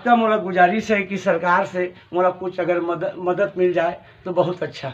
आपका मोला गुजारिश है कि सरकार से मोला कुछ अगर मदद मिल जाए तो बहुत अच्छा।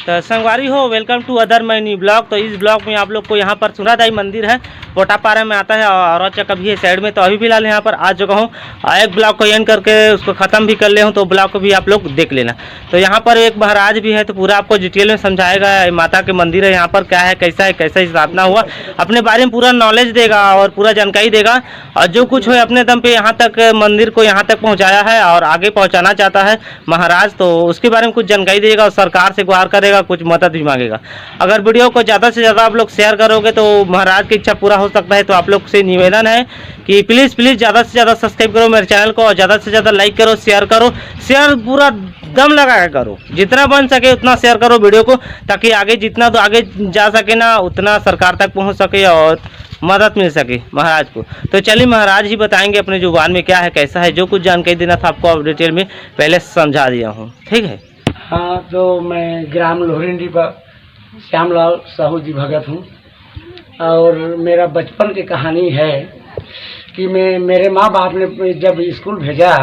तो संगवारी हो, welcome to other my new blog. तो इस ब्लॉग में आप लोग को यहाँ पर सुनादाई मंदिर है, पोटापारा में आता है और कभी है साइड में। तो अभी फिलहाल यहाँ पर आ चुका हूँ, एक ब्लॉग को एंड करके उसको ख़त्म भी कर ले हूँ, तो ब्लॉग को भी आप लोग देख लेना। तो यहाँ पर एक महाराज भी है, तो पूरा आपको डिटेल में समझाएगा माता के मंदिर है यहाँ पर क्या है, कैसा है, कैसा स्थापना हुआ, अपने बारे में पूरा नॉलेज देगा और पूरा जानकारी देगा। और जो कुछ है अपने दम पे यहाँ तक मंदिर को यहाँ तक पहुँचाया है और आगे पहुँचाना चाहता है महाराज, तो उसके बारे में कुछ जानकारी देगा और सरकार से गुहार करेगा, कुछ मदद भी मांगेगा। अगर वीडियो को ज़्यादा से ज़्यादा आप लोग शेयर करोगे तो महाराज की इच्छा पूरा हो सकता है। तो आप लोग से निवेदन है कि प्लीज़ ज़्यादा से ज़्यादा सब्सक्राइब करो मेरे चैनल को और ज़्यादा से ज़्यादा लाइक करो, शेयर पूरा दम लगा के करो, जितना बन सके उतना शेयर करो वीडियो को, ताकि आगे जितना तो आगे जा सके ना उतना सरकार तक पहुँच सके और मदद मिल सके महाराज को। तो चलिए महाराज ही बताएंगे अपने जुबान में क्या है, कैसा है, जो कुछ जानकारी देना था आपको डिटेल में पहले समझा दिया हूँ, ठीक है। हाँ, तो मैं ग्राम लोहरिंडी पर श्यामलाल साहू जी भगत हूँ और मेरा बचपन की कहानी है कि मेरे माँ बाप ने जब स्कूल भेजा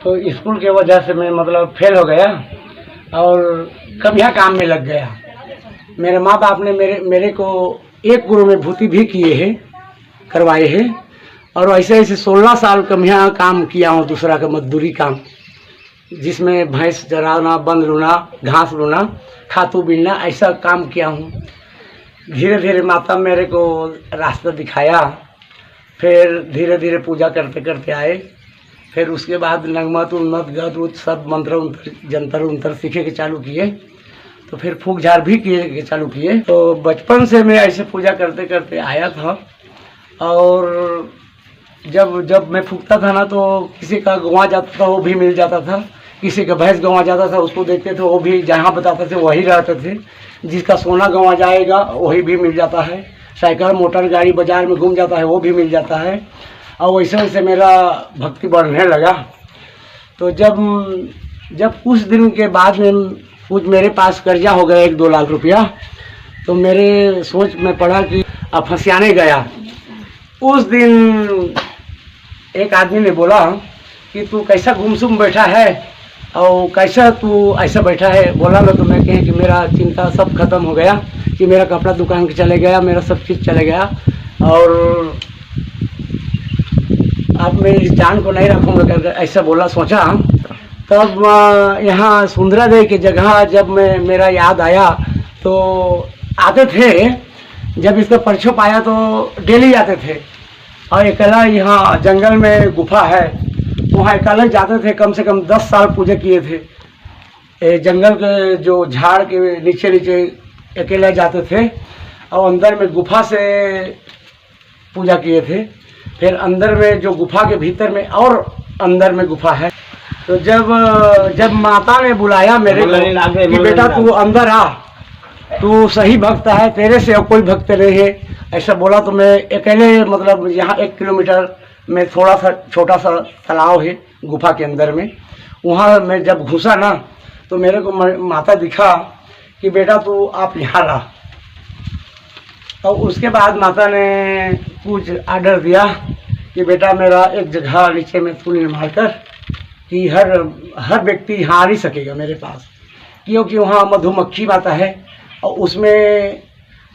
तो स्कूल के वजह से मैं मतलब फेल हो गया और कमिया काम में लग गया। मेरे माँ बाप ने मेरे को एक गुरु में भूति भी किए हैं, करवाए हैं, और ऐसे ऐसे 16 साल कमिया काम किया हूँ, दूसरा का मजदूरी काम, जिसमें भैंस चराना, बंद लूना, घास लूना, खातू बीनना, ऐसा काम किया हूँ। धीरे धीरे माता मेरे को रास्ता दिखाया, फिर धीरे धीरे पूजा करते करते आए। फिर उसके बाद नगमत उन्नत गत उत सब मंत्र जंतर उंतर सीखे के चालू किए, तो फिर फूक झाड़ भी किए चालू किए। तो बचपन से मैं ऐसे पूजा करते करते आया था और जब मैं फूकता था ना तो किसी का गंवा जाता था वो भी मिल जाता था, किसी का भैंस गंवा जाता था उसको देखते थे, वो भी जहाँ बताते थे वही रहते थे। जिसका सोना गंवा जाएगा वही भी मिल जाता है, साइकिल मोटर गाड़ी बाजार में घूम जाता है वो भी मिल जाता है। और वैसे वैसे मेरा भक्ति बढ़ने लगा। तो जब कुछ दिन के बाद में कुछ मेरे पास कर्जा हो गया 1-2 लाख रुपया, तो मेरे सोच में पड़ा कि अब फंसियाने गया। उस दिन एक आदमी ने बोला कि तू कैसा गुमसुम बैठा है और कैसा तू ऐसा बैठा है। बोला ना तो मैं कहें कि मेरा चिंता सब खत्म हो गया, कि मेरा कपड़ा दुकान के चले गया, मेरा सब चीज़ चले गया और अब मैं इस जान को नहीं रखूँगा, ऐसा बोला। सोचा तब यहाँ सुंदरादेवी की जगह जब मेरा याद आया तो आते थे, जब इसका परछो पाया तो डेली आते थे। और अकेला यहाँ जंगल में गुफा है, वहाँ अकेले जाते थे, कम से कम 10 साल पूजा किए थे। जंगल के जो झाड़ के नीचे नीचे अकेले जाते थे और अंदर में गुफा से पूजा किए थे। फिर अंदर में जो गुफा के भीतर में और अंदर में गुफा है। तो जब माता ने बुलाया मेरे को कि बेटा तू अंदर आ, तू सही भक्त है, तेरे से कोई भक्त नहीं है, ऐसा बोला। तो मैं अकेले मतलब यहाँ 1 किलोमीटर में थोड़ा सा छोटा सा तालाब है गुफा के अंदर में, वहाँ मैं जब घुसा ना तो मेरे को माता दिखा कि बेटा तू आप यहाँ रहा। और उसके बाद माता ने कुछ आर्डर दिया कि बेटा मेरा एक जगह नीचे में तू निर्माण कर कि हर व्यक्ति यहाँ आ नहीं सकेगा मेरे पास, क्योंकि वहाँ मधुमक्खी माता है और उसमें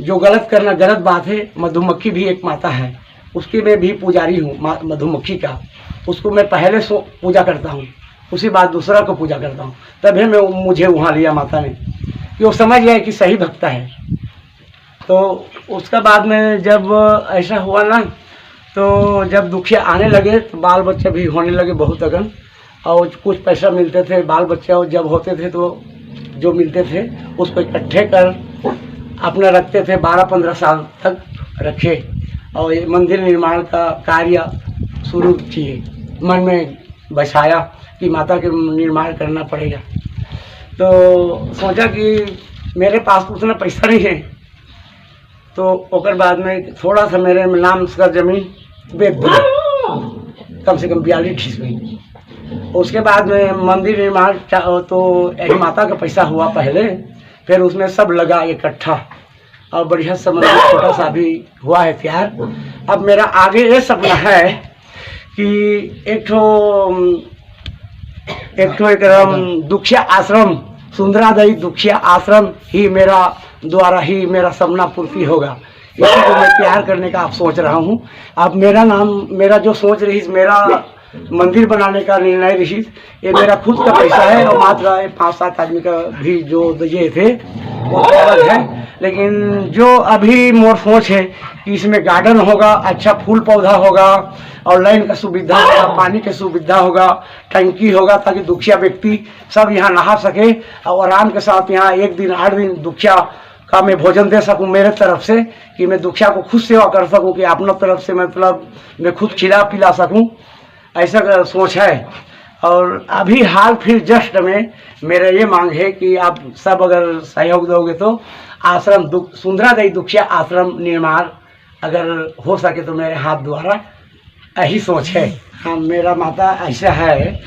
जो गलत करना गलत बात है। मधुमक्खी भी एक माता है, उसकी मैं भी पुजारी हूँ मधुमक्खी का। उसको मैं पहले पूजा करता हूँ, उसी बाद दूसरा को पूजा करता हूँ। तभी मुझे वहाँ लिया माता ने कि वो समझ गया कि सही भक्ता है। तो उसका बाद में जब ऐसा हुआ ना, तो जब दुखिया आने लगे तो बाल बच्चे भी होने लगे बहुत अगन, और कुछ पैसा मिलते थे बाल बच्चे, और जब होते थे तो जो मिलते थे उसको इकट्ठे कर अपना रखते थे। 12-15 साल तक रखे और ये मंदिर निर्माण का कार्य शुरू किए। मन में बसाया कि माता के निर्माण करना पड़ेगा। तो सोचा कि मेरे पास उतना पैसा नहीं है, तो ओकर बाद में थोड़ा सा मेरे नाम का ज़मीन बेच दिया, कम से कम 42 में। उसके बाद में मंदिर निर्माण तो यही माता का पैसा हुआ पहले, फिर उसमें सब लगा इकट्ठा और बढ़िया सा मंदिर छोटा सा भी हुआ है तैयार। अब मेरा आगे ये सपना है कि एक एकदम दुखिया आश्रम, सुंदरादेवी दुखिया आश्रम ही मेरा द्वारा ही मेरा सपना पूर्ति होगा। इसी को मैं प्यार करने का आप सोच रहा हूँ। अब मेरा जो सोच रही, मेरा मंदिर बनाने का निर्णय रही, ये मेरा खुद का पैसा है और मात्र 5-7 आदमी का भी जो दिए थे वो अलग है। लेकिन जो अभी मोर सोच है कि इसमें गार्डन होगा, अच्छा फूल पौधा होगा और लाइन का सुविधा होगा, पानी की सुविधा होगा, टंकी होगा, ताकि दुखिया व्यक्ति सब यहाँ नहा सके और आराम के साथ यहाँ 1 दिन 8 दिन दुखिया का मैं भोजन दे सकूं मेरे तरफ से, कि मैं दुखिया को खुद सेवा कर सकूं, कि अपना तरफ से मतलब मैं खुद खिला पिला सकूं, ऐसा सोच है। और अभी हाल फिर जस्ट में मेरा ये मांग है कि आप सब अगर सहयोग दोगे तो आश्रम सुंदरादेवी दुखिया आश्रम निर्माण अगर हो सके तो मेरे हाथ द्वारा, यही सोच है। हाँ, मेरा माता ऐसा है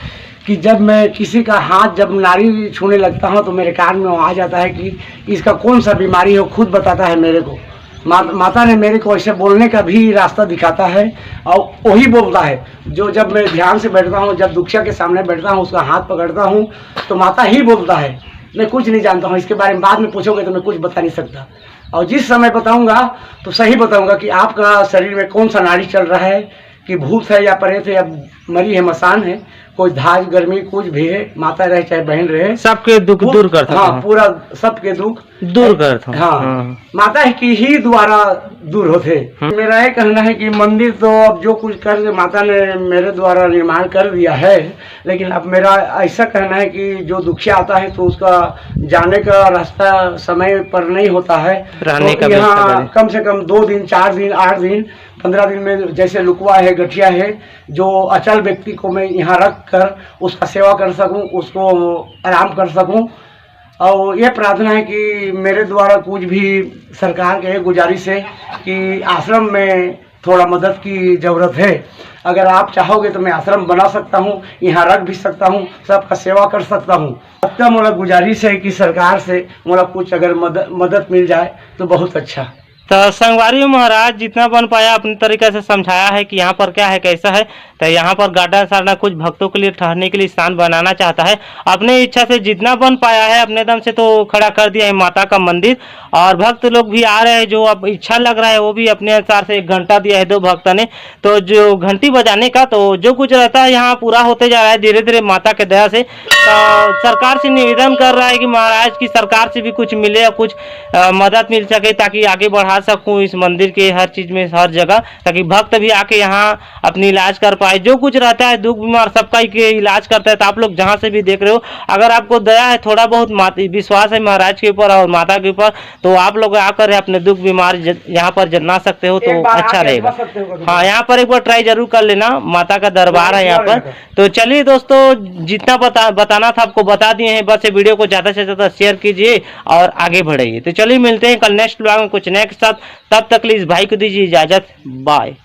कि जब मैं किसी का हाथ जब नारी छूने लगता हूँ तो मेरे कान में आ जाता है कि इसका कौन सा बीमारी हो, खुद बताता है मेरे को। माता ने मेरे को ऐसे बोलने का भी रास्ता दिखाता है और वही बोलता है जो जब मैं ध्यान से बैठता हूँ, जब दुखिया के सामने बैठता हूँ, उसका हाथ पकड़ता हूँ तो माता ही बोलता है। मैं कुछ नहीं जानता हूँ, इसके बारे में बाद में पूछोगे तो मैं कुछ बता नहीं सकता। और जिस समय बताऊँगा तो सही बताऊँगा कि आपका शरीर में कौन सा नाड़ी चल रहा है, कि भूत है या प्रेत है या मरी है, मसान है, कोई धाज गर्मी कुछ भी है, माता रहे चाहे बहन रहे, सबके दुख दूर करता। हाँ, पूरा सबके दुख दूर करता। हाँ, माता की ही द्वारा दूर होते। मेरा ये कहना है कि मंदिर तो अब जो कुछ कर माता ने मेरे द्वारा निर्माण कर दिया है, लेकिन अब मेरा ऐसा कहना है कि जो दुखिया आता है तो उसका जाने का रास्ता समय पर नहीं होता है, रहने तो का यहाँ कम से कम 2 दिन 4 दिन 8 दिन 15 दिन में, जैसे लुकवा है, गठिया है, जो अचल व्यक्ति को मैं यहाँ रख कर उसका सेवा कर सकूं, उसको आराम कर सकूं। और ये प्रार्थना है कि मेरे द्वारा कुछ भी सरकार के गुजारिश है कि आश्रम में थोड़ा मदद की ज़रूरत है। अगर आप चाहोगे तो मैं आश्रम बना सकता हूँ, यहाँ रख भी सकता हूँ, सबका सेवा कर सकता हूँ। सबका मोला गुजारिश है कि सरकार से मोला कुछ अगर मदद मिल जाए तो बहुत अच्छा। तो संगवारी महाराज जितना बन पाया अपने तरीके से समझाया है कि यहाँ पर क्या है कैसा है। तो यहाँ पर गार्डन सारना कुछ भक्तों के लिए ठहरने के लिए स्थान बनाना चाहता है, अपने इच्छा से जितना बन पाया है अपने दम से तो खड़ा कर दिया है माता का मंदिर। और भक्त लोग भी आ रहे हैं, जो अब इच्छा लग रहा है वो भी अपने अनुसार से 1 घंटा दिया है 2 भक्त ने, तो जो घंटी बजाने का तो जो कुछ रहता है यहाँ पूरा होते जा रहा है धीरे धीरे माता के दया से। तो सरकार से निवेदन कर रहा है कि महाराज की सरकार से भी कुछ मिले और कुछ मदद मिल सके, ताकि आगे बढ़ा सकूं इस मंदिर के हर चीज में, हर जगह, ताकि भक्त भी आके यहाँ अपनी इलाज कर पाए। जो कुछ रहता है दुख बीमार सबका के इलाज करता है। तो आप लोग जहाँ से भी देख रहे हो, अगर आपको दया है, थोड़ा बहुत विश्वास है महाराज के ऊपर और माता के ऊपर, तो आप लोग आकर अपने दुख बीमार यहाँ पर जना सकते हो तो अच्छा रहेगा। हाँ, यहाँ पर एक बार ट्राई जरूर कर लेना, माता का दरबार है यहाँ पर। तो चलिए दोस्तों, जितना बताना था आपको बता दिए हैं, बस ये वीडियो को ज़्यादा से ज़्यादा शेयर कीजिए और आगे बढ़ाइए। तो चलिए मिलते हैं कल नेक्स्ट ब्लॉग में कुछ नए के साथ, तब तक के लिए इस भाई को दीजिए इजाज़त, बाय।